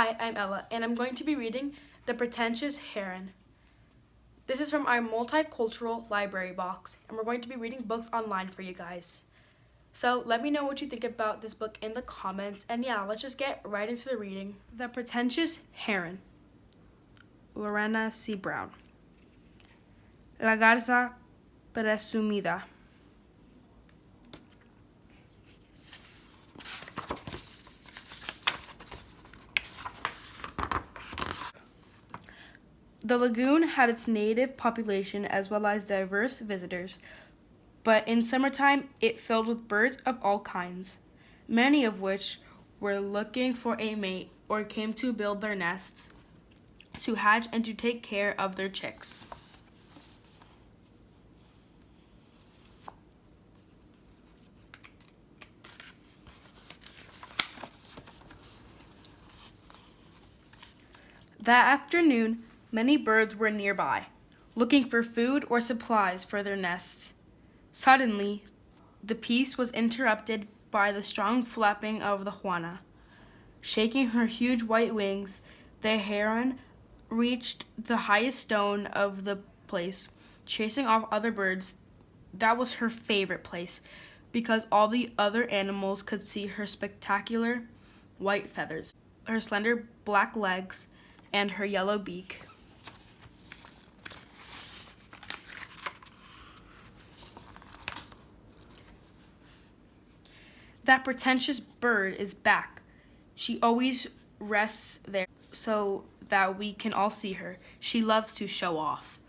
Hi, I'm Ella, and I'm going to be reading The Pretentious Heron. This is from our multicultural library box, and we're going to be reading books online for you guys. So let me know what you think about this book in the comments, and yeah, let's just get right into the reading. The Pretentious Heron, Lorena C. Brown. La garza presumida. The lagoon had its native population as well as diverse visitors, but in summertime it filled with birds of all kinds, many of which were looking for a mate or came to build their nests, to hatch and to take care of their chicks. That afternoon, many birds were nearby, looking for food or supplies for their nests. Suddenly, the peace was interrupted by the strong flapping of the Juana. Shaking her huge white wings, the heron reached the highest stone of the place, chasing off other birds. That was her favorite place, because all the other animals could see her spectacular white feathers, her slender black legs, and her yellow beak. That pretentious bird is back. She always rests there so that we can all see her. She loves to show off,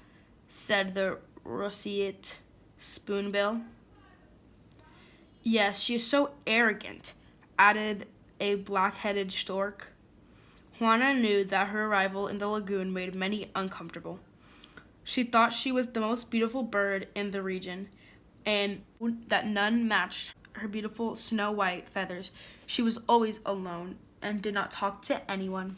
said the roseate spoonbill. Yes, she is so arrogant, added a black-headed stork. Juana knew that her arrival in the lagoon made many uncomfortable. She thought she was the most beautiful bird in the region, and that none matched her beautiful snow-white feathers. She was always alone and did not talk to anyone.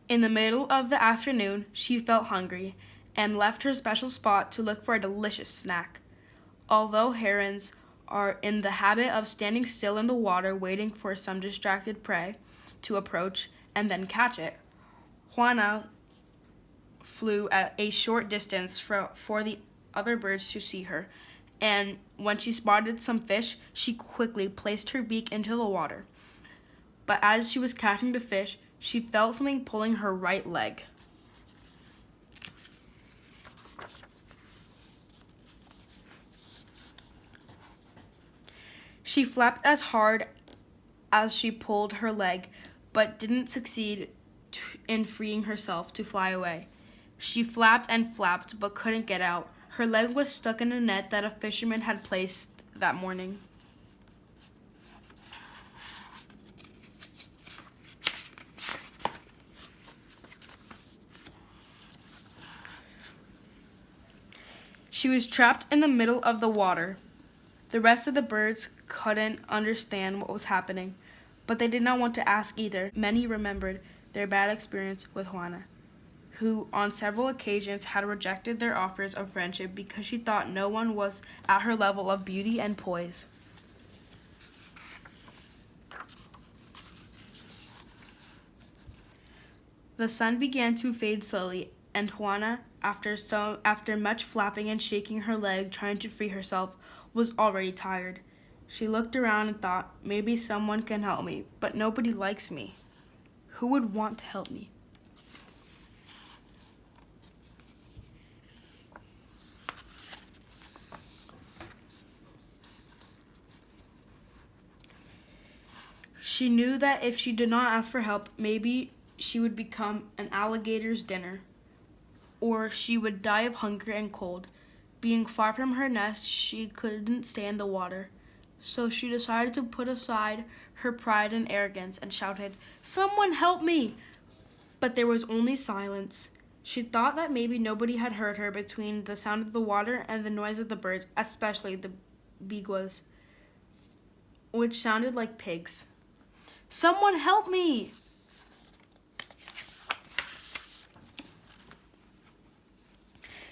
In the middle of the afternoon, she felt hungry and left her special spot to look for a delicious snack. Although herons are in the habit of standing still in the water waiting for some distracted prey to approach and then catch it, Juana flew at a short distance for the other birds to see her, and when she spotted some fish, she quickly placed her beak into the water. But as she was catching the fish, she felt something pulling her right leg. She flapped as hard as she pulled her leg, but didn't succeed in freeing herself to fly away. She flapped and flapped, but couldn't get out. Her leg was stuck in a net that a fisherman had placed that morning. She was trapped in the middle of the water. The rest of the birds couldn't understand what was happening, but they did not want to ask either. Many remembered their bad experience with Juana, who on several occasions had rejected their offers of friendship because she thought no one was at her level of beauty and poise. The sun began to fade slowly, and Juana, after much flapping and shaking her leg trying to free herself, was already tired. She looked around and thought, maybe someone can help me, but nobody likes me. Who would want to help me? She knew that if she did not ask for help, maybe she would become an alligator's dinner, or she would die of hunger and cold. Being far from her nest, she couldn't stay in the water. So she decided to put aside her pride and arrogance and shouted, "Someone help me!" But there was only silence. She thought that maybe nobody had heard her between the sound of the water and the noise of the birds, especially the biguas, which sounded like pigs. "Someone help me!"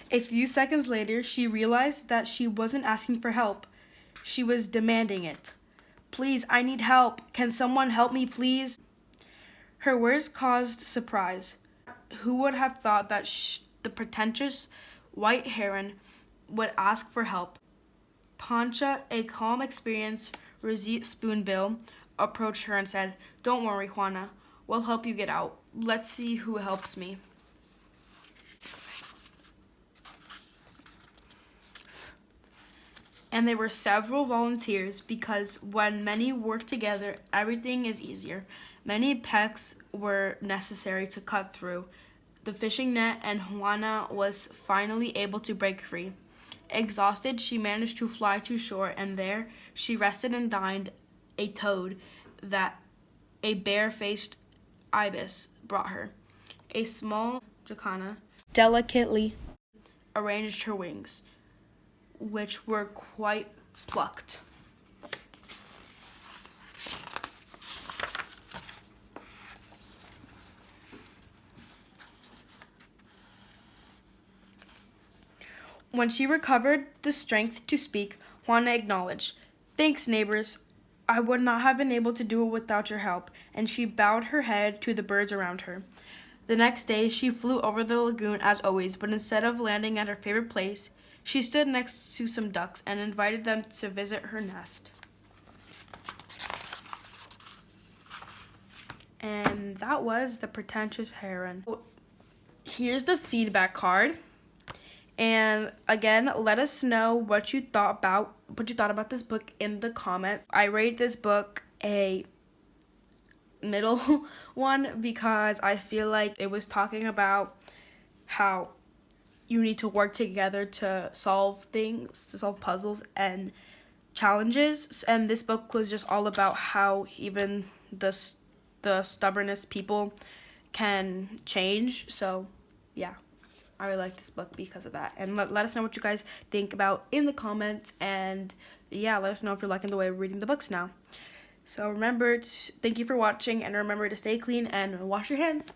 A few seconds later, she realized that she wasn't asking for help. She was demanding it. "Please, I need help. Can someone help me, please?" Her words caused surprise. Who would have thought that the pretentious white heron would ask for help? Pancha, a calm, experienced Rosette Spoonbill, approached her and said, "Don't worry, Juana. We'll help you get out. Let's see who helps me." And there were several volunteers because when many work together, everything is easier. Many pecks were necessary to cut through the fishing net, and Juana was finally able to break free. Exhausted, she managed to fly to shore, and there she rested and dined a toad that a bare-faced ibis brought her. A small jacana delicately arranged her wings, which were quite plucked. When she recovered the strength to speak, Juana acknowledged, "Thanks, neighbors. I would not have been able to do it without your help," and she bowed her head to the birds around her. The next day, she flew over the lagoon as always, but instead of landing at her favorite place, she stood next to some ducks and invited them to visit her nest. And that was The Pretentious Heron. Here's the feedback card. And again, let us know what you thought about this book in the comments. I rate this book a middle one because I feel like it was talking about how you need to work together to solve things, to solve puzzles and challenges. And this book was just all about how even the stubbornest people can change. So yeah, I really like this book because of that. And let us know what you guys think about in the comments. And yeah, let us know if you're liking the way we're reading the books now. So remember, thank you for watching, and remember to stay clean and wash your hands.